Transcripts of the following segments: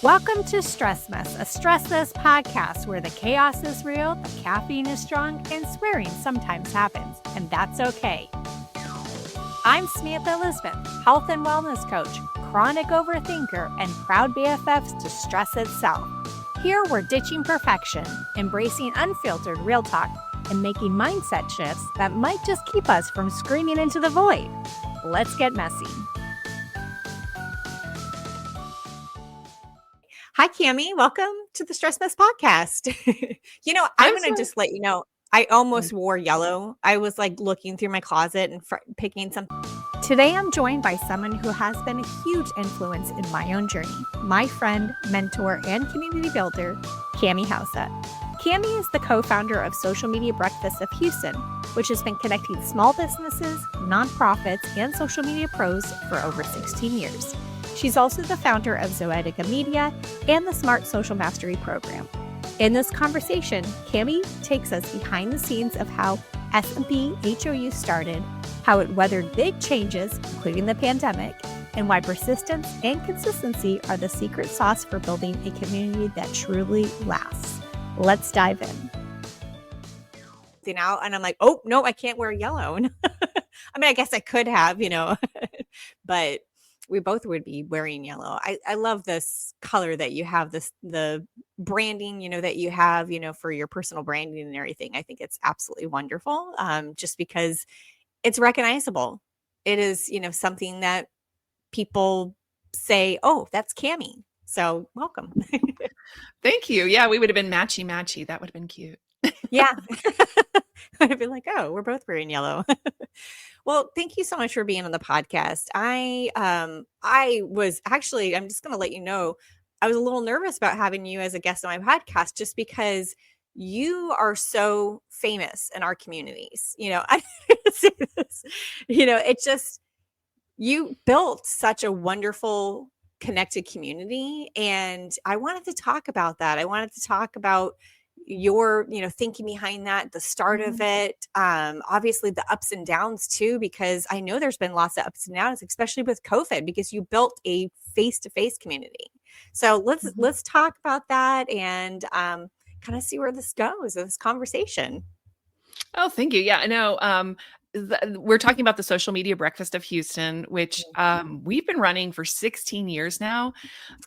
Welcome to Stress Mess, a stressless podcast where the chaos is real, the caffeine is strong, and swearing sometimes happens, and that's okay. I'm Samantha Elizabeth, health and wellness coach, chronic overthinker, and proud BFFs to stress itself. Here we're ditching perfection, embracing unfiltered real talk, and making mindset shifts that might just keep us from screaming into the void. Let's get messy. Hi, Cammie. Welcome to the Stress Mess podcast. I'm going to just let you know, I almost wore yellow. I was like looking through my closet and picking something. Today, I'm joined by someone who has been a huge influence in my own journey, my friend, mentor, and community builder, Cammie Huyse. Cammie is the co-founder of Social Media Breakfast of Houston, which has been connecting small businesses, nonprofits, and social media pros for over 16 years. She's also the founder of Zoetica Media and the Smart Social Mastery Program. In this conversation, Cammie takes us behind the scenes of how SMBHOU started, how it weathered big changes, including the pandemic, and why persistence and consistency are the secret sauce for building a community that truly lasts. Let's dive in. And I'm like, oh, no, I can't wear yellow. I mean, I guess I could have, but we both would be wearing yellow. I love this color that you have, the branding, that you have, for your personal branding and everything. I think it's absolutely wonderful, just because it's recognizable. It is, something that people say, oh, that's Cammie. So welcome. Thank you. Yeah, we would have been matchy. That would have been cute. Yeah. I'd be like, oh, we're both wearing yellow. Well, thank you so much for being on the podcast. I'm just going to let you know, I was a little nervous about having you as a guest on my podcast, just because you are so famous in our communities. I say this, you built such a wonderful connected community. And I wanted to talk about that. I wanted to talk about your, thinking behind that, the start of it, obviously the ups and downs too, because I know there's been lots of ups and downs, especially with COVID, because you built a face-to-face community. So let's talk about that and kind of see where this goes, this conversation. Oh, thank you. Yeah, I know. We're talking about the Social Media Breakfast of Houston, which we've been running for 16 years now.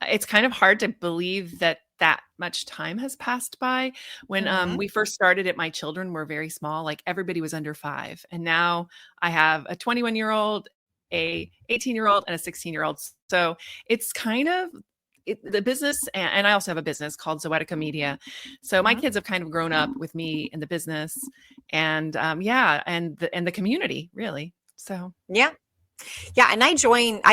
It's kind of hard to believe that much time has passed by. When we first started it, my children were very small, like everybody was under 5. And now I have a 21-year-old, a 18-year-old, and a 16-year-old. So it's kind of the business, and I also have a business called Zoetica Media. So my kids have kind of grown up with me in the business, and and the community, really. So yeah. And I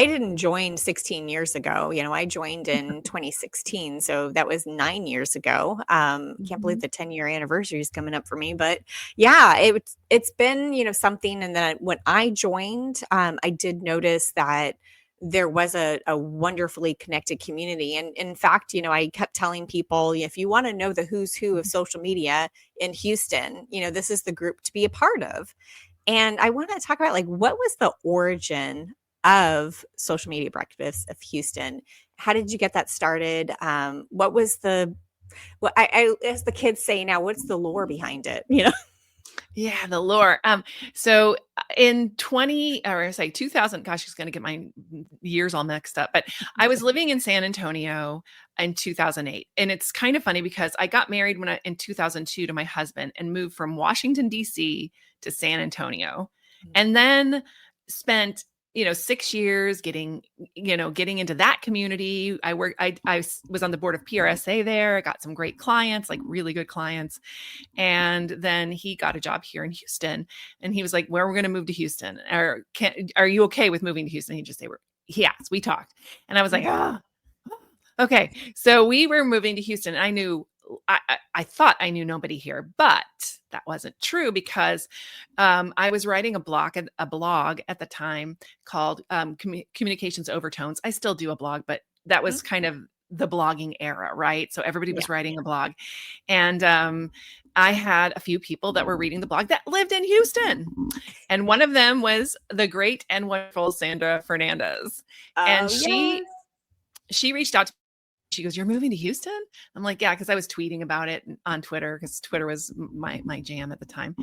didn't join 16 years ago. I joined in 2016. So that was 9 years ago. Can't believe the 10-year anniversary is coming up for me, but yeah, it's been, something. And then when I joined, I did notice that there was a wonderfully connected community. And in fact, I kept telling people, if you want to know the who's who of social media in Houston, this is the group to be a part of. And I want to talk about, what was the origin of Social Media Breakfast of Houston? How did you get that started? What was I as the kids say now, what's the lore behind it? Yeah, the lore. So in 2000, gosh, she's going to get my years all mixed up, but I was living in San Antonio in 2008. And it's kind of funny because I got married in 2002 to my husband and moved from Washington, D.C. to San Antonio, and then spent 6 years getting into that community. I was on the board of PRSA there. I got some great clients, like really good clients. And then he got a job here in Houston, and he was like, well, we're going to move to Houston. Are you okay with moving to Houston? He just he asked, we talked. And I was like, okay. So we were moving to Houston. And I thought I knew nobody here, but that wasn't true, because I was writing a blog at the time called Communications Overtones. I still do a blog, but that was kind of the blogging era, right? So everybody was writing a blog. And I had a few people that were reading the blog that lived in Houston. And one of them was the great and wonderful Sandra Fernandez. And she reached out to She goes, "You're moving to Houston?" I'm like, "Yeah," because I was tweeting about it on Twitter because Twitter was my jam at the time.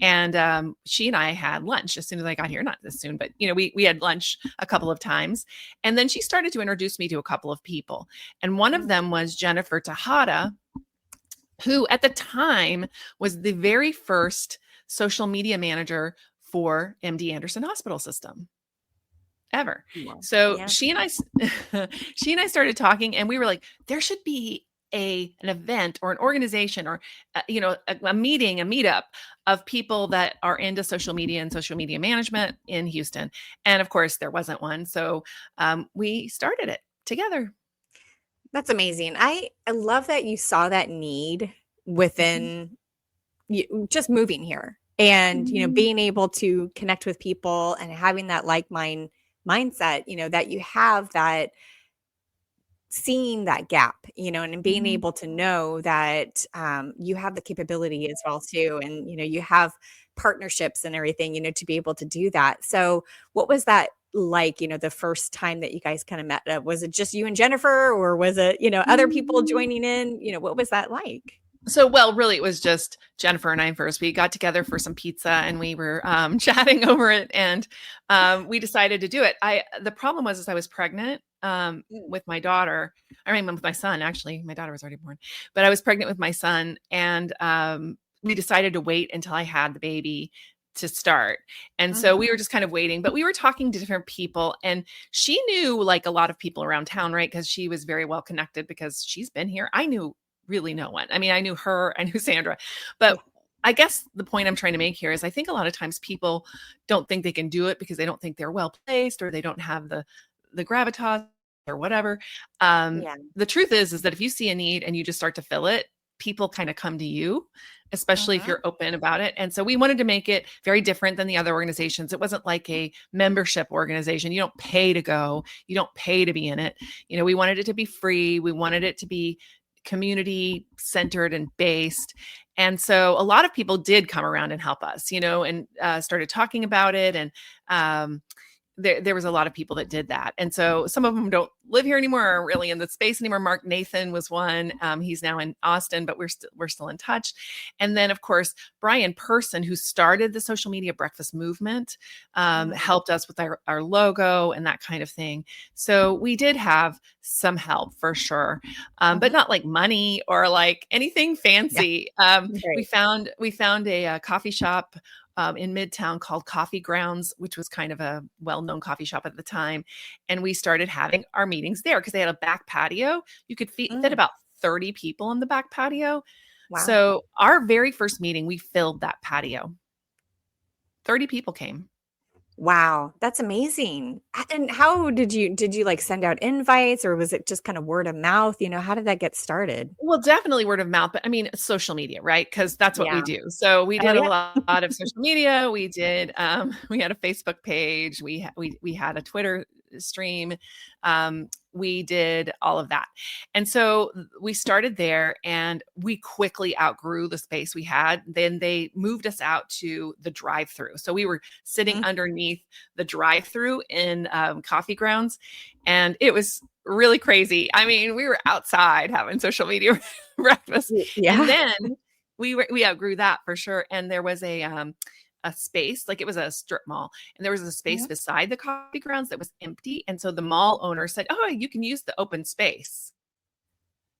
And she and I had lunch as soon as I got here. Not as soon, but we had lunch a couple of times. And then she started to introduce me to a couple of people. And one of them was Jennifer Tejada, who at the time was the very first social media manager for MD Anderson Hospital System ever. So Yeah. she and I started talking, and we were like, there should be an event or an organization or a meeting, a meetup of people that are into social media and social media management in Houston. And of course there wasn't one. So we started it together. That's amazing. I love that you saw that need within you just moving here and, Mhm. being able to connect with people and having that mindset, that you have that seeing that gap, and being Mhm. able to know that you have the capability as well too. And, you have partnerships and everything, to be able to do that. So what was that like, the first time that you guys kind of met up? Was it just you and Jennifer or was it, other people Mhm. joining in? What was that like? So, well, really, it was just Jennifer and I first. We got together for some pizza and we were chatting over it, and we decided to do it. The problem was, is I was pregnant Mm. with my daughter. I mean, with my son, actually. My daughter was already born, but I was pregnant with my son, and we decided to wait until I had the baby to start. And so Mhm. we were just kind of waiting, but we were talking to different people, and she knew like a lot of people around town, right? Because she was very well connected because she's been here. I knew really no one. I mean, I knew her, I knew Sandra, but Yeah. I guess the point I'm trying to make here is I think a lot of times people don't think they can do it because they don't think they're well placed or they don't have the gravitas or whatever. Yeah. The truth is that if you see a need and you just start to fill it, people kind of come to you, especially if Mhm. you're open about it. And so we wanted to make it very different than the other organizations. It wasn't like a membership organization. You don't pay to go, you don't pay to be in it. We wanted it to be free. We wanted it to be community centered and based. And so a lot of people did come around and help us, and started talking about it. And there was a lot of people that did that. And so some of them don't live here anymore, aren't really in the space anymore. Mark Nathan was one. He's now in Austin, but we're still in touch. And then of course, Brian Person, who started the social media breakfast movement, Mhm. helped us with our logo and that kind of thing. So we did have some help for sure, but Mhm. not like money or like anything Yeah. fancy. We Great. found a coffee shop in Midtown called Coffee Grounds, which was kind of a well-known coffee shop at the time. And we started having our meetings there because they had a back patio. You could fit Mm. about 30 people on the back patio. Wow. So our very first meeting, we filled that patio. 30 people came. Wow, that's amazing. And how did you like send out invites or was it just kind of word of mouth? How did that get started? Well, definitely word of mouth, but I mean, social media, right? Because that's what we Yeah. do. So we Oh, did a yeah. lot of social media. We did, we had a Facebook page. We had a Twitter stream. We did all of that. And so we started there and we quickly outgrew the space we had. Then they moved us out to the drive-through. So we were sitting Mm. underneath the drive-through in Coffee Grounds, and it was really crazy. I mean, we were outside having social media breakfast, and Yeah. then we outgrew that for sure. And there was a space, like it was a strip mall, and there was a space Mhm. beside the coffee grounds that was empty. And so the mall owner said, "Oh, you can use the open space."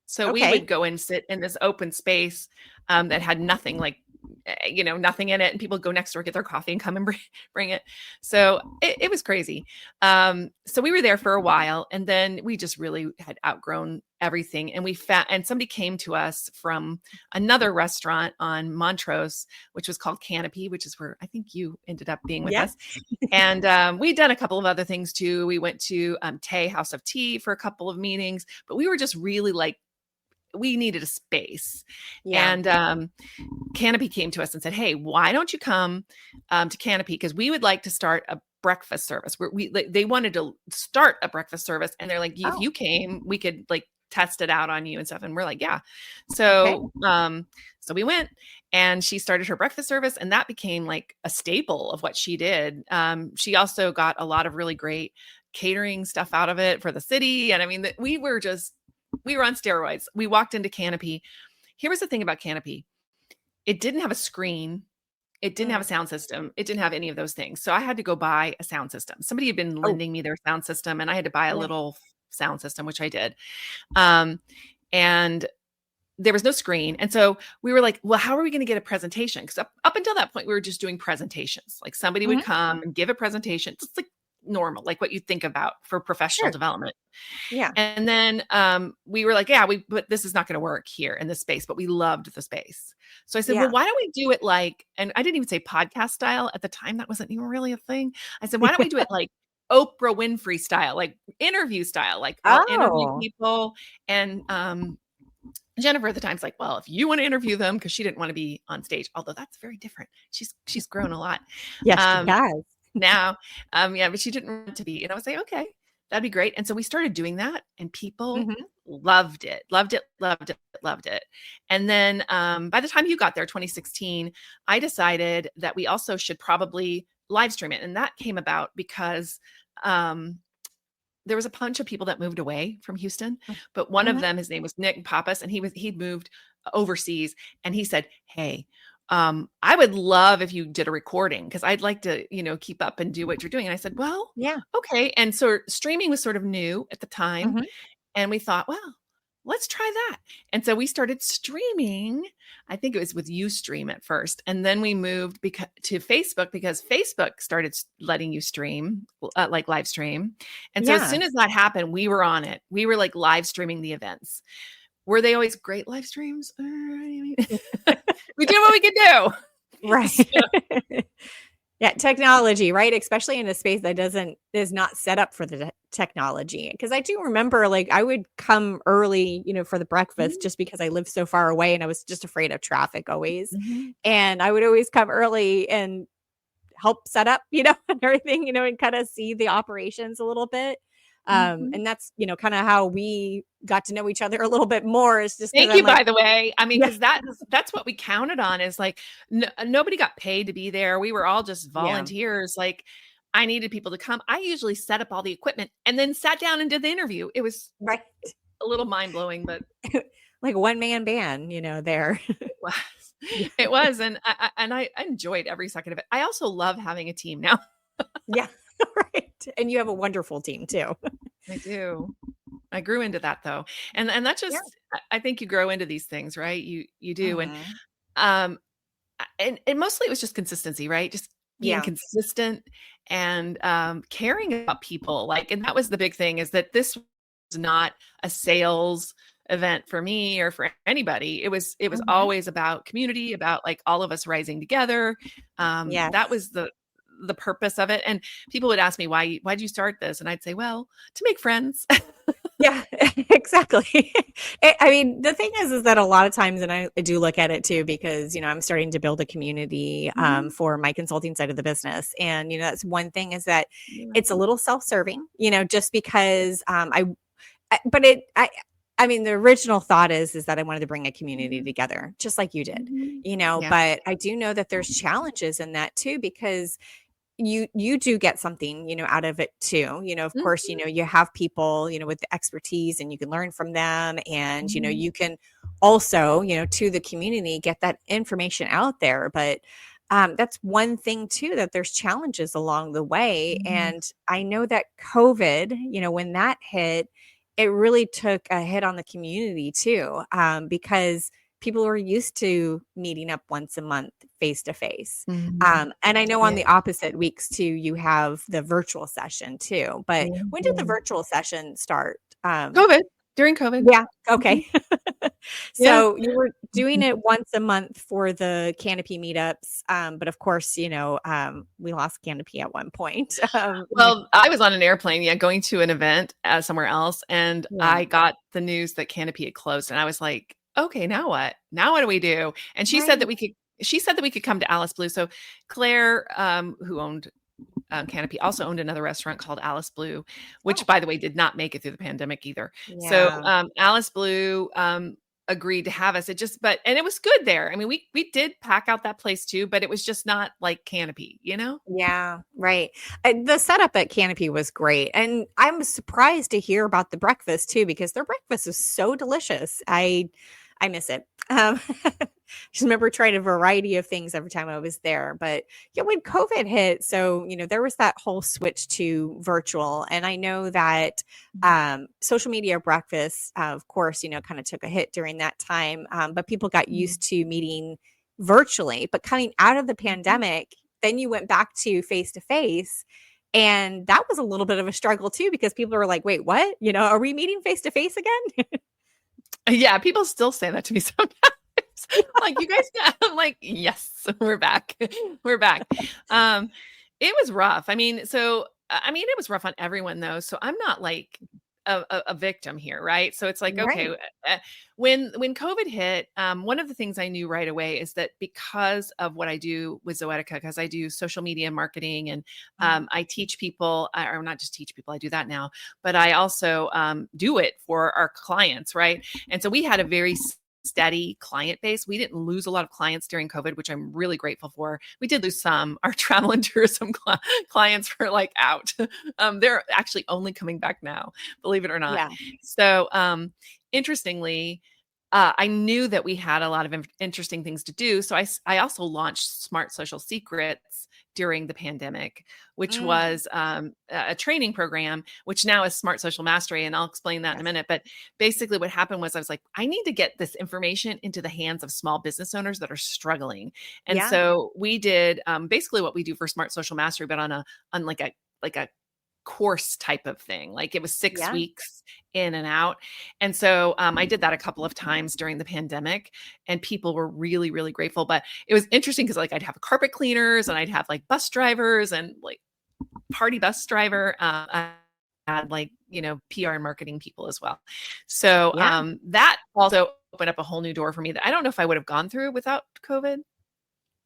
So we Okay. would go and sit in this open space that had nothing, like nothing in it, and people go next door, get their coffee, and come and bring it. So it was crazy. So we were there for a while, and then we just really had outgrown everything. And and somebody came to us from another restaurant on Montrose, which was called Canopy, which is where I think you ended up being with Yes. us. And we'd done a couple of other things too. We went to Tay House of Tea for a couple of meetings, but we were just really like, we needed a space. Yeah. And Canopy came to us and said, "Hey, why don't you come to Canopy? Because we would like to start a breakfast service." They wanted to start a breakfast service, and they're like, "If Oh, you came, we could like test it out on you and stuff." And we're like, "Yeah." okay. So we went, and she started her breakfast service, and that became like a staple of what she did. She also got a lot of really great catering stuff out of it for the city, and I mean, we were just we were on steroids. We walked into Canopy. Here was the thing about Canopy. It didn't have a screen. It didn't have a sound system. It didn't have any of those things. So I had to go buy a sound system. Somebody had been Oh, lending me their sound system, and I had to buy a yeah. little sound system, which I did. And there was no screen. And so we were like, well, how are we going to get a presentation? Because up until that point, we were just doing presentations. Like somebody would come and give a presentation, just like normal, like what you think about for professional development. Yeah. And then we were like, but this is not going to work here in this space, but we loved the space. So I said, well, why don't we do it like, and I didn't even say podcast style at the time. That wasn't even really a thing. I said, why don't we do it like Oprah Winfrey style, like interview style, like I'll interview people. And Jennifer at the time's like, well, if you want to interview them, because she didn't want to be on stage, although that's very different. She's grown a lot. Yes, she has. Now, but she didn't want to be. And I was like, okay, that'd be great. And so we started doing that, and people loved it. And then by the time you got there, 2016, I decided that we also should probably live stream it. And that came about because there was a bunch of people that moved away from Houston, but one of them, his name was Nick Pappas, and he'd moved overseas, and he said, hey, I would love if you did a recording, because I'd like to, keep up and do what you're doing. And I said, well, okay. And so streaming was sort of new at the time. And we thought, well, let's try that. And so we started streaming. I think it was with Ustream at first. And then we moved to Facebook, because Facebook started letting you stream, like live stream. And so as soon as that happened, we were on it. We were like live streaming the events. Were they always great live streams? We did what we could do. Right. So. Yeah. Technology, right? Especially in a space that is not set up for the technology. Because I do remember, like, I would come early, for the breakfast just because I lived so far away, and I was just afraid of traffic always. And I would always come early and help set up, and everything, and kind of see the operations a little bit. And that's, kind of how we got to know each other a little bit more. Is just thank you, by the way. I mean, because that's what we counted on, is like, nobody got paid to be there. We were all just volunteers. Like, I needed people to come. I usually set up all the equipment and then sat down and did the interview. It was a little mind blowing, but like one man band, there. It was. And I enjoyed every second of it. I also love having a team now. Yeah. Right. And you have a wonderful team too. I do. I grew into that though. And that's just, I think you grow into these things, right? You do. And mostly it was just consistency, right? Just being consistent and caring about people. Like, and that was the big thing, is that this was not a sales event for me or for anybody. It was always about community, about like all of us rising together. That was the purpose of it. And people would ask me, why'd you start this? And I'd say, well, to make friends. Yeah, exactly. I mean, the thing is that a lot of times, and I do look at it too, because, I'm starting to build a community for my consulting side of the business. And, that's one thing, is that it's a little self-serving, just because I mean, the original thought is that I wanted to bring a community together, just like you did, but I do know that there's challenges in that too, because you do get something, out of it too. Of course, you have people, with the expertise, and you can learn from them, and, you can also, to the community, get that information out there. But that's one thing too, that there's challenges along the way. And I know that COVID, when that hit, it really took a hit on the community too, because people were used to meeting up once a month face to face. And I know on the opposite weeks too, you have the virtual session too. But when did the virtual session start? During COVID. Yeah. Okay. So you were doing it once a month for the Canopy meetups. But of course, we lost Canopy at one point. Well, I was on an airplane, going to an event somewhere else. And I got the news that Canopy had closed. And I was like, okay, now what? Now what do we do? And she said that we could come to Alice Blue. So Claire, who owned Canopy, also owned another restaurant called Alice Blue, which by the way, did not make it through the pandemic either. So Alice Blue agreed to have us. And it was good there. I mean, we did pack out that place too, but it was just not like Canopy, you know? Yeah, right. The setup at Canopy was great. And I'm surprised to hear about the breakfast too, because their breakfast is so delicious. I miss it. Just remember trying a variety of things every time I was there. But yeah, when COVID hit, so there was that whole switch to virtual. And I know that social media breakfast, of course, kind of took a hit during that time. But people got used to meeting virtually. But coming out of the pandemic, then you went back to face. And that was a little bit of a struggle too, because people were like, wait, what? Are we meeting face to face again? Yeah, people still say that to me sometimes. Like, you guys, I'm like, yes, we're back. We're back. It was rough. I mean, it was rough on everyone though. So I'm not like a victim here, right? So it's like, okay, Right. when COVID hit, one of the things I knew right away is that because of what I do with Zoetica, because I do social media marketing and Mhm. I teach people, or not just teach people, I do that now, but I also do it for our clients, right? And so we had a very steady client base. We didn't lose a lot of clients during COVID, which I'm really grateful for. We did lose some. Our travel and tourism clients were like out. They're actually only coming back now, believe it or not. Yeah. So, interestingly, I knew that we had a lot of interesting things to do. So I also launched Smart Social Secrets during the pandemic, which Mm, was a training program, which now is Smart Social Mastery. And I'll explain that in a yes. minute. But basically, what happened was I was like, I need to get this information into the hands of small business owners that are struggling. And Yeah. so we did basically what we do for Smart Social Mastery, but on like a course type of thing. Like, it was 6 Yeah. weeks in and out. And so I did that a couple of times during the pandemic, and people were really, really grateful. But it was interesting because, like, I'd have carpet cleaners and I'd have like bus drivers and like party bus driver. I had like, PR and marketing people as well. So Yeah. that also opened up a whole new door for me that I don't know if I would have gone through without COVID.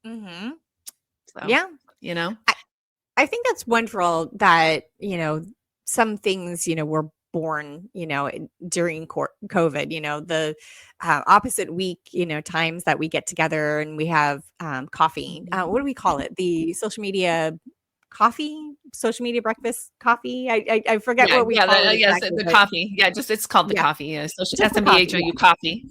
Hmm. So, Yeah. you know, I, I think that's wonderful that, some things, were born, during COVID, the opposite week, times that we get together and we have coffee. What do we call it? The social media breakfast coffee. I forget yeah, what we yeah, call it yes, exactly, the but coffee. Yeah, just it's called the yeah, coffee. just the coffee. SMBHOU coffee.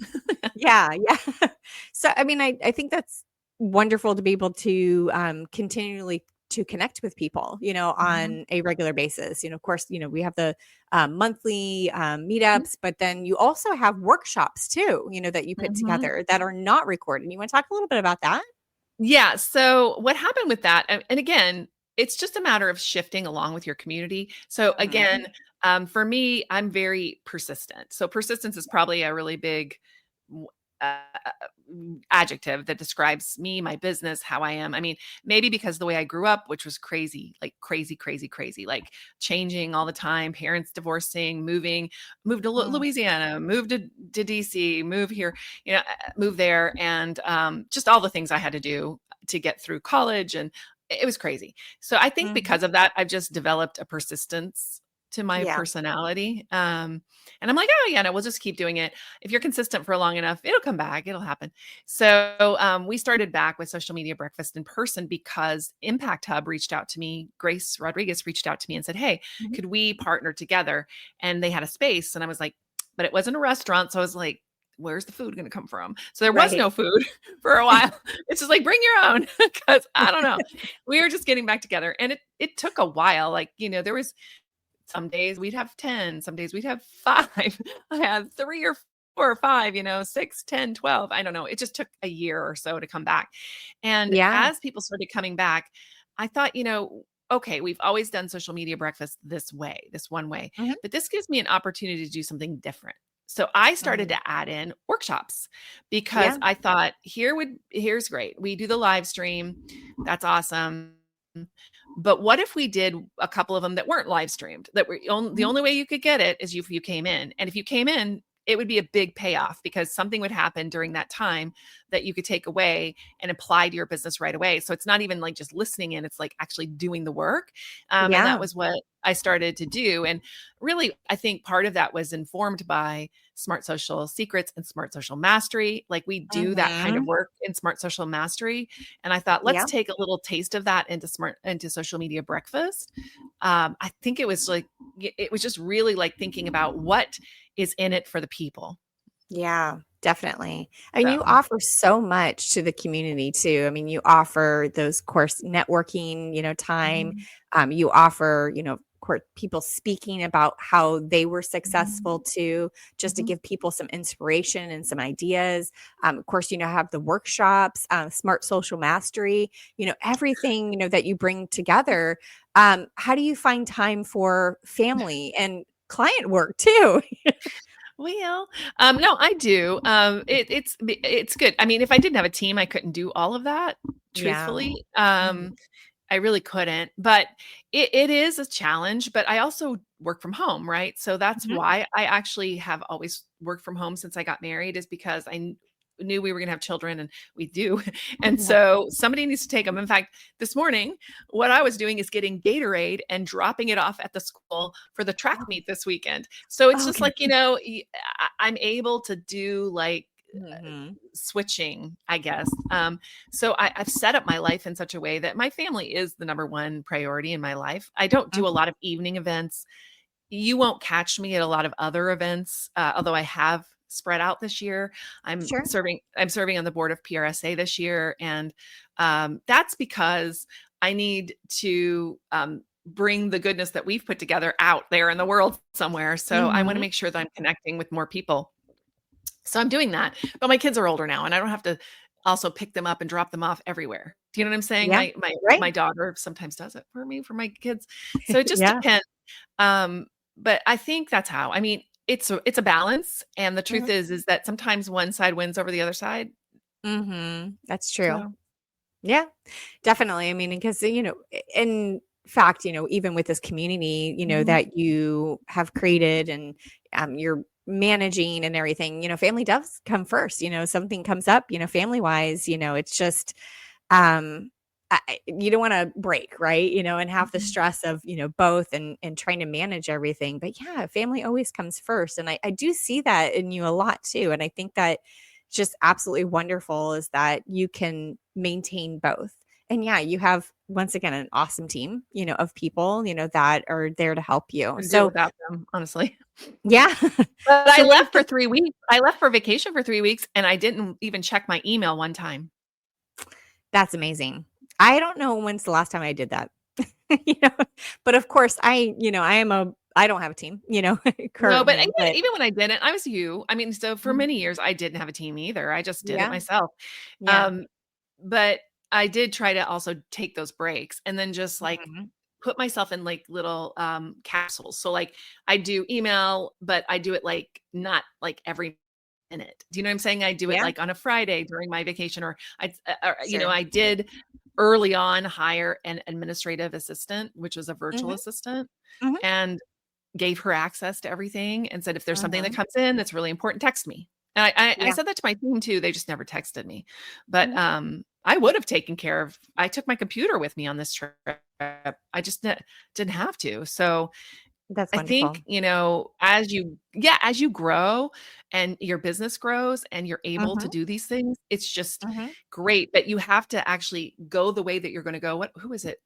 Yeah, yeah. So, I mean, I think that's wonderful to be able to continually to connect with people, Mhm. on a regular basis. Of course, we have the monthly Mhm. meetups, but then you also have workshops too, that you put Mhm. together that are not recorded. You want to talk a little bit about that? Yeah. So what happened with that? And again, it's just a matter of shifting along with your community. So Hmm. again, for me, I'm very persistent. So persistence is probably a really big w- uh, adjective that describes me, my business, how I am. I mean, maybe because the way I grew up, which was crazy, like crazy, crazy, crazy, like changing all the time, parents divorcing, moved to Mm, Louisiana, moved to DC, move here, move there, and just all the things I had to do to get through college. And it was crazy. So I think mhm. because of that, I've just developed a persistence to my Yeah. personality. And I'm like, oh yeah, no, we'll just keep doing it. If you're consistent for long enough, it'll come back, it'll happen. So we started back with social media breakfast in person because Impact Hub reached out to me. Grace Rodriguez reached out to me and said, hey, Mhm. could we partner together? And they had a space. And I was like, but it wasn't a restaurant. So I was like, where's the food going to come from? So there was Right. no food for a while. It's just like, bring your own, because I don't know. We were just getting back together, and it took a while. Like, there was some days we'd have 10, some days we'd have 5. I had 3 or 4 or 5, 6, 10, 12. I don't know. It just took a year or so to come back. And Yeah. as people started coming back, I thought, okay, we've always done social media breakfast this way, this one way, Mhm. but this gives me an opportunity to do something different. So I started Mhm. to add in workshops because Yeah. I thought, here's great. We do the live stream. That's awesome. But what if we did a couple of them that weren't live streamed? That were the Mhm. only way you could get it is if you came in. And if you came in, it would be a big payoff because something would happen during that time that you could take away and apply to your business right away. So it's not even like just listening in, it's like actually doing the work. And that Yeah. was what I started to do. And really, I think part of that was informed by Smart Social Secrets and Smart Social Mastery. Like we do that kind of Mhm. work in Smart Social Mastery. And I thought, let's Yeah. take a little taste of that into social media breakfast. I think it was just really like thinking about what is in it for the people. Yeah, definitely. And you So, offer so much to the community too. I mean, you offer those course networking, time. mhm, You offer, people speaking about how they were successful mhm, too, just to mhm. give people some inspiration and some ideas. Of course, have the workshops, smart social mastery, everything, that you bring together. How do you find time for family and client work too? Well, no, I do. It's good. I mean, if I didn't have a team, I couldn't do all of that. Yeah. Truthfully, Mhm. I really couldn't. But it is a challenge. But I also work from home, right? So that's Mhm. why I actually have always worked from home since I got married, is because knew we were going to have children, and we do. And Yeah. so somebody needs to take them. In fact, this morning, what I was doing is getting Gatorade and dropping it off at the school for the track Oh, meet this weekend. So it's just okay. like, I'm able to do like Mhm. switching, I guess. So I've set up my life in such a way that my family is the number one priority in my life. I don't do a Mhm. lot of evening events. You won't catch me at a lot of other events, although I have spread out this year. Sure. I'm serving on the board of PRSA this year, and that's because I need to bring the goodness that we've put together out there in the world somewhere. So I want to Mhm. make sure that I'm connecting with more people. So I'm doing that. But my kids are older now, and I don't have to also pick them up and drop them off everywhere. Do you know what I'm saying? Yeah. My Right. daughter sometimes does it for me, for my kids. So it just Yeah. depends. But I think that's how. I mean, it's a balance, and the truth Mhm. is that sometimes one side wins over the other side. Mhm. That's true. So, Yeah, definitely. I mean, because, in fact, even with this community, mhm. that you have created and you're managing and everything, family does come first. Something comes up, family wise, it's just, um, you don't want to break, right? And have the Mhm. stress of, both and trying to manage everything. But yeah, family always comes first. And I do see that in you a lot too. And I think that just absolutely wonderful is that you can maintain both. And yeah, you have once again an awesome team, of people, that are there to help you. Couldn't do it So without them, honestly. yeah. But I So what do you left for think? 3 weeks. I left for vacation for 3 weeks, and I didn't even check my email one time. That's amazing. I don't know when's the last time I did that. you know, but of course I don't have a team, No, but currently, but even when I didn't, I was you. I mean, so for Mhm. many years, I didn't have a team either. I just did it Yeah. myself. Yeah. Um, but I did try to also take those breaks and then just like Mhm. put myself in like little capsules. So like I do email, but I do it like not like every minute. Do you know what I'm saying? I do it Yeah. like on a Friday during my vacation, Sure. I did early on hire an administrative assistant, which was a virtual Mhm. assistant, Mhm. and gave her access to everything and said, if there's something that Mhm. comes in that's really important, text me. And I Yeah. said that to my team too. They just never texted me. But Mhm. I would have taken care of, I took my computer with me on this trip. I just didn't have to. So That's I think, wonderful. as you grow and your business grows and you're able to Mhm. do these things, it's just Mhm. great. But you have to actually go the way that you're going to go. Who is it?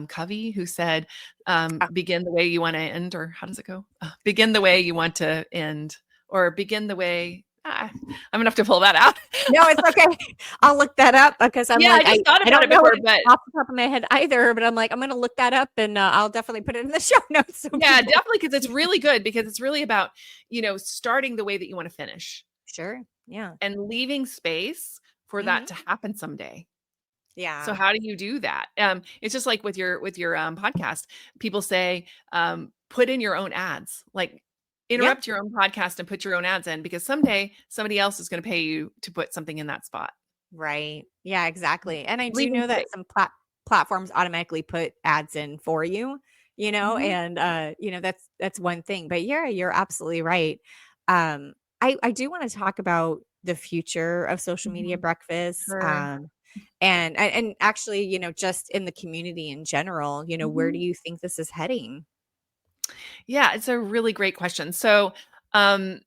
Covey, who said, Oh, begin the way you want to end, or how does it go? Begin the way you want to end, or begin the way. I'm gonna have to pull that out. no, it's okay. I'll look that up because I'm Yeah, I like, just thought I about don't it know before, it but off the top of my head either, but I'm like, I'm gonna look that up and I'll definitely put it in the show notes so yeah, people definitely because it's really good because it's really about starting the way that you want to finish Sure. Yeah. and leaving space for that Mhm. to happen someday. So Yeah. how do you do that? It's just like with your podcast. People say, put in your own ads, like Yeah. interrupt your own podcast and put your own ads in because someday somebody else is going to pay you to put something in that spot. Right. Yeah, exactly. And I do Leaving know that space. some platforms automatically put ads in for you, Mhm. and that's one thing. But yeah, you're absolutely right. Um I do want to talk about the future of social media Mhm. breakfasts. Sure. And actually, just in the community in general, where do Mhm. you think this is heading? Yeah, it's a really great question. So, um,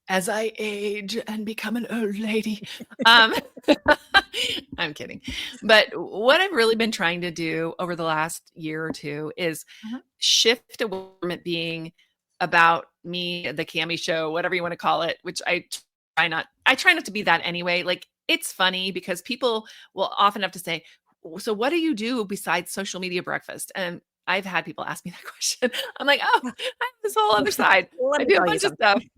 as I age and become an old lady, um, I'm kidding. But what I've really been trying to do over the last year or two is Mhm. shift away from it being about me, the Cami show, whatever you want to call it, which I try not to be that anyway. Like it's funny because people will often have to say, so what do you do besides social media breakfast? And I've had people ask me that question. I'm like, oh, I have this whole other side. Well, let I me do a tell you bunch of something.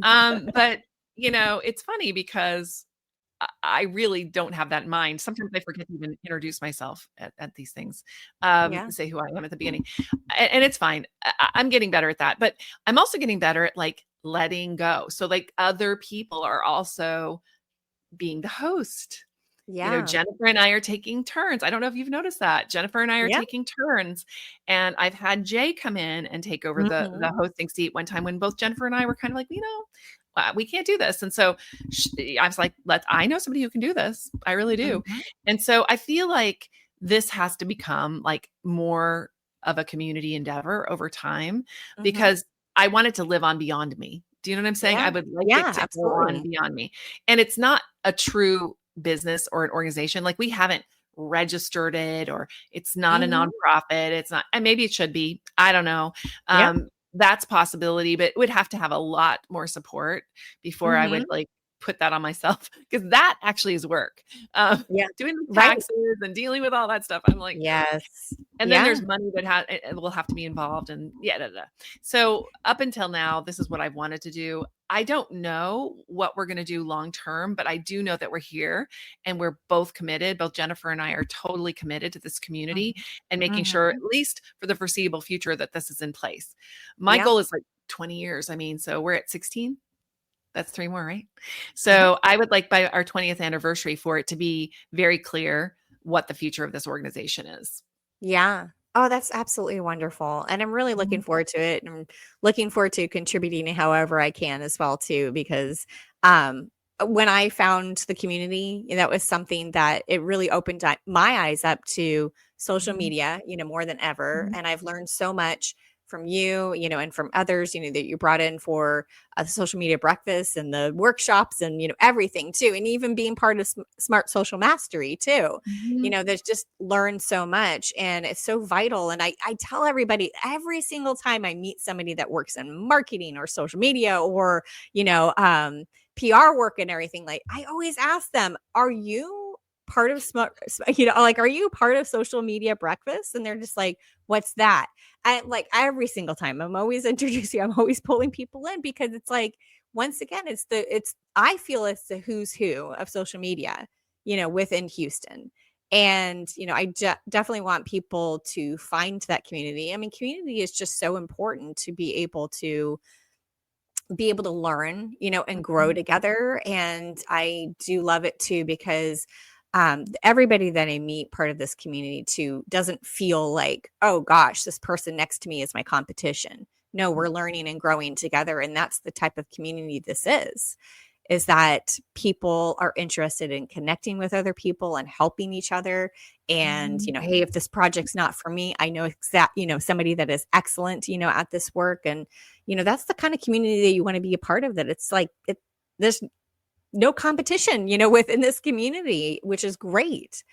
stuff. But it's funny because I really don't have that in mind. Sometimes I forget to even introduce myself at these things, Yeah. say who I am at the beginning, and it's fine. I'm getting better at that, but I'm also getting better at like letting go. So like other people are also being the host. Yeah. Jennifer and I are taking turns. I don't know if you've noticed that. Jennifer and I are Yeah. taking turns, and I've had Jay come in and take over the Mhm. hosting seat one time when both Jennifer and I were kind of like, we can't do this. And so I was like, I know somebody who can do this. I really do. Mhm. And so I feel like this has to become like more of a community endeavor over time Mhm. because I want it to live on beyond me. Do you know what I'm saying? I Yeah. would like it Yeah, to go on absolutely. beyond me. And it's not a true business or an organization. Like we haven't registered it or it's not a Mhm. nonprofit. It's not, and maybe it should be. I don't know. Yep. That's possibility, but it would have to have a lot more support before I would Mhm. like put that on myself because that actually is work. Yeah. Doing the Right. taxes and dealing with all that stuff. I'm like, ugh. Yes. And then Yeah. there's money that will have to be involved and yeah, da, da, da. So up until now, this is what I've wanted to do. I don't know what we're going to do long term, but I do know that we're here and we're both committed. Both Jennifer and I are totally committed to this community Mhm. and making sure, at Mhm. least for the foreseeable future, that this is in place. My Yeah. goal is like 20 years. I mean, so we're at 16. That's three more, right? Yeah. So I would like by our 20th anniversary for it to be very clear what the future of this organization is. Yeah. Oh, that's absolutely wonderful. And I'm really looking Mhm. forward to it. And I'm looking forward to contributing however I can as well too, because um when I found the community, that was something that it really opened my eyes up to social Mhm. media, more than ever. Mhm. And I've learned so much from you, and from others, that you brought in for social media breakfast and the workshops and, everything too. And even being part of Smart Social Mastery too, Mhm. there's just learned so much and it's so vital. And I tell everybody every single time I meet somebody that works in marketing or social media or, PR work and everything, like I always ask them, are you part of like, are you part of social media breakfast? And they're just like, what's that? And like every single time I'm always introducing, I'm always pulling people in because it's like, once again, I feel it's the who's who of social media, within Houston. And, definitely want people to find that community. I mean, community is just so important to be able to learn, and grow Mhm. together. And I do love it too because everybody that I meet part of this community too doesn't feel like, oh gosh, this person next to me is my competition. No, we're learning and growing together. And that's the type of community this is that people are interested in connecting with other people and helping each other. And, Mhm. hey, if this project's not for me, I know somebody that is excellent, at this work. And, that's the kind of community that you want to be a part of, that it's like, there's no competition, within this community, which is great.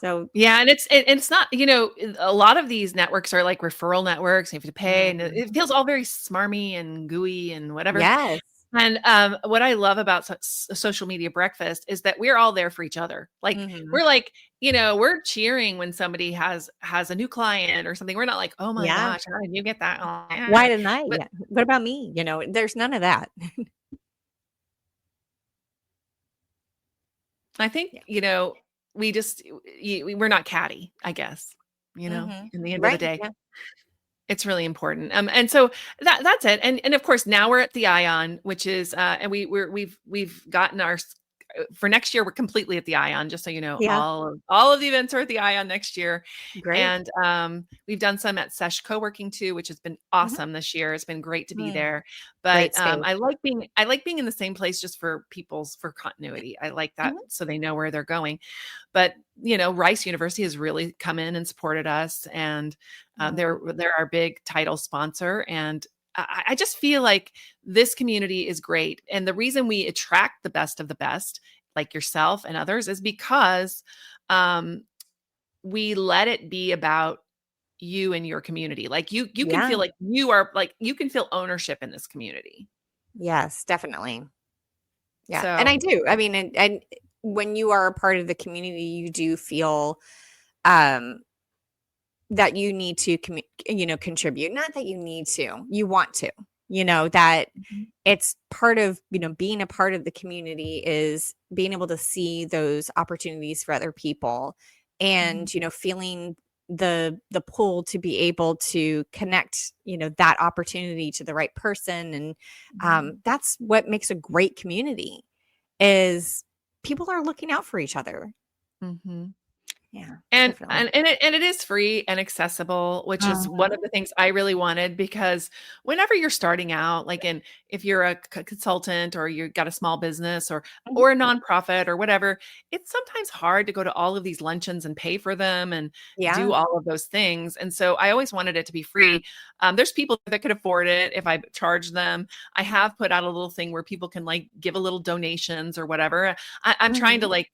So, Yeah, and it's not, a lot of these networks are like referral networks. You have to pay, and it mhm. feels all very smarmy and gooey and whatever. Yes. And what I love about social media breakfast is that we're all there for each other. Like Hmm. we're like, we're cheering when somebody has a new client or something. We're not like, oh my Yeah. gosh, how did you get that? Oh, Why yeah. didn't I? But Yeah. What about me? There's none of that. I think, Yeah. we just we're not catty, I guess. Hmm. In the end of the Right. day. Yeah. It's really important. And so that's it. And of course now we're at the Ion, which is and we've gotten for next year, we're completely at the Ion, just so you know, Yeah. all of the events are at the Ion next year. Great. And we've done some at SMBHOU co-working too, which has been Mhm. awesome this year. It's been great to be Mm. there. But Great space. I like being in the same place just for continuity. I like that Mhm. so they know where they're going. But Rice University has really come in and supported us, and Mhm. they're our big title sponsor. And I just feel like this community is great. And the reason we attract the best of the best, like yourself and others, is because um, we let it be about you and your community. Like you can Yeah. feel like you can feel ownership in this community. Yes, definitely. Yeah, and I So, do. I mean, and when you are a part of the community, you do feel, um, that you need to contribute. Not that you need to, you want to. That mhm, it's part of, being a part of the community is being able to see those opportunities for other people mhm, and, feeling the pull to be able to connect, that opportunity to the right person. And mhm. that's what makes a great community is people are looking out for each other. Mhm. Yeah, And definitely. and and it is free and accessible, which is one of Mhm, the things I really wanted, because whenever you're starting out, if you're a consultant, or you got a small business, mhm. or a nonprofit or whatever, it's sometimes hard to go to all of these luncheons and pay for them and do Yeah. all of those things. And so I always wanted it to be free. There's people that could afford it if I charge them. I have put out a little thing where people can give a little donations or whatever. I'm trying to Mhm.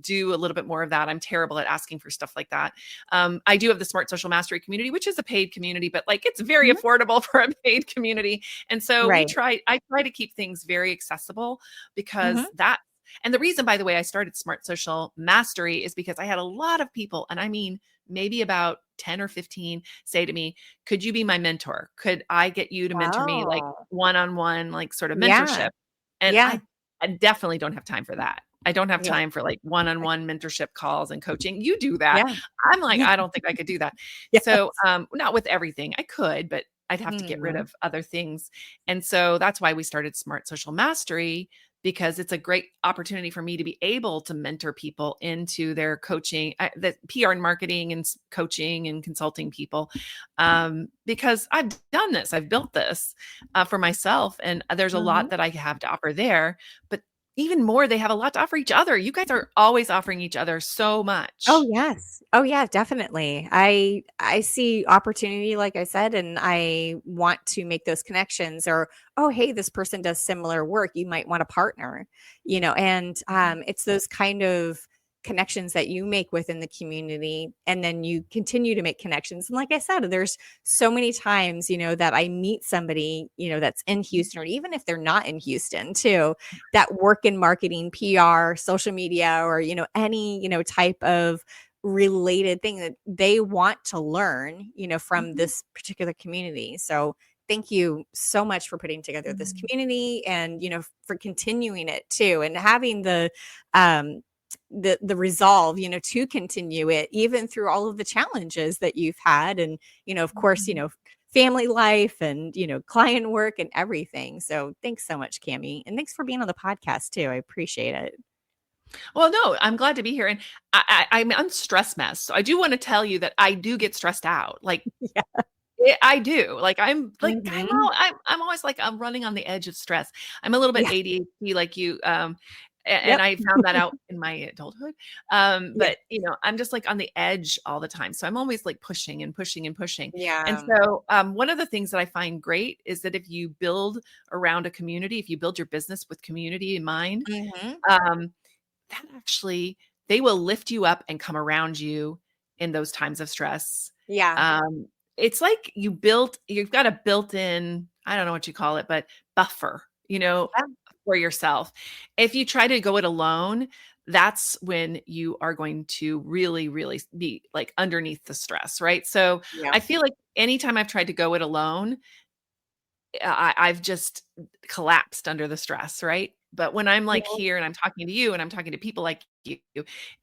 do a little bit more of that. I'm terrible at asking for stuff like that. I do have the Smart Social Mastery community, which is a paid community, but it's very Mhm. affordable for a paid community. And so Right. I try to keep things very accessible, because Mhm. and the reason, by the way, I started Smart Social Mastery is because I had a lot of people, and I mean, maybe about 10 or 15 say to me, could you be my mentor? Could I get you to mentor me, Wow. one-on-one, sort of Yeah. mentorship? And Yeah. I definitely don't have time for that. I don't have Yeah. time for one-on-one mentorship calls and coaching. You do that. Yeah. I'm like, Yeah. I don't think I could do that. So, Yes. not with everything. I could, but I'd have to get rid Mhm. of other things. And so that's why we started Smart Social Mastery, because it's a great opportunity for me to be able to mentor people into their coaching, the PR and marketing and coaching and consulting people. Because I've done this, I've built this for myself, and there's a lot Mhm. that I have to offer there. But even more, they have a lot to offer each other. You guys are always offering each other so Oh, much. yes. Oh, yeah, definitely. I see opportunity, like I said, and I want to make those connections or, "Oh, hey, this person does similar work. You might want to partner." And, Mhm, it's those kind of connections that you make within the community, and then you continue to make connections. And like I said, there's so many times, that I meet somebody, that's in mhm, Houston, or even if they're not in Houston too, that work in marketing, PR, social media, or, any, type of related thing that they want to learn, from mhm, this particular community. So thank you so much for putting together this mhm, community and, for continuing it too and having um the resolve, to continue it even through all of the challenges that you've had and, of course, mhm. family life and, client work and everything. So thanks so much, Cami. And thanks for being on the podcast too. I appreciate it. Well, no, I'm glad to be here. And I'm on stress mess. So I do want to tell you that I do get stressed out. Yeah. I do. Mhm. I'm always I'm running on the edge of stress. I'm a little bit Yeah. ADHD like you. And Yep. I found that out in my adulthood. Yeah. But I'm just on the edge all the time. So I'm always pushing and pushing and pushing. And Yeah. so one of the things that I find great is that if you build around a community, if you build your business with community in mind, Mhm. um, that actually they will lift you up and come around you in those times of stress. Yeah. Um, it's like you've got a built-in, I don't know what you call it, but buffer, Yeah. for yourself. If you try to go it alone, that's when you are going to really, really be underneath the stress, right? So Yeah. I feel like anytime I've tried to go it alone, I've just collapsed under the stress, right? But when I'm like Well, here and I'm talking to you and I'm talking to people like you,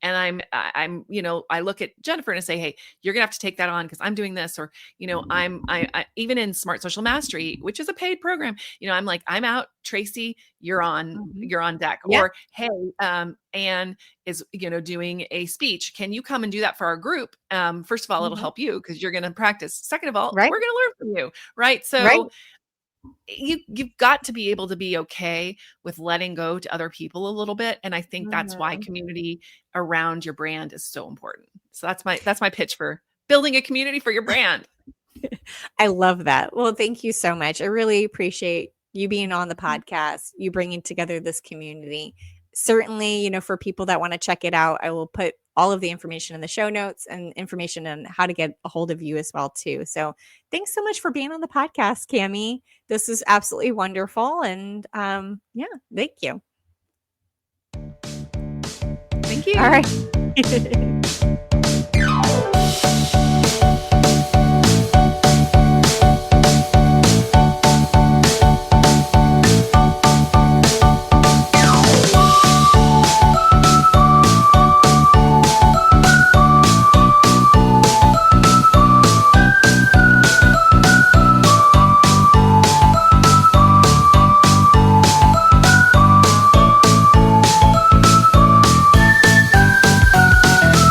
and I'm, I look at Jennifer and I say, hey, you're gonna have to take that on because I'm doing this, or, I even in Smart Social Mastery, which is a paid program, I'm like, I'm out, Tracy, mhm. you're on deck. Yeah. Or, hey, Anne is, doing a speech. Can you come and do that for our group? First of all, it'll Mhm. help you because you're gonna practice. Second of all, Right. we're gonna learn from you, right? Right. So you've got to be able to be okay with letting go to other people a little bit, and I think that's why Mhm. community around your brand is so important. So that's my pitch for building a community for your brand. I love that. Well, thank you so much. I really appreciate you being on the podcast, you bringing together this community. Certainly, for people that want to check it out, I will put all of the information in the show notes and information on how to get a hold of you as well too. So, thanks so much for being on the podcast, Cami. This is absolutely wonderful, and yeah, thank you. Thank All you. right.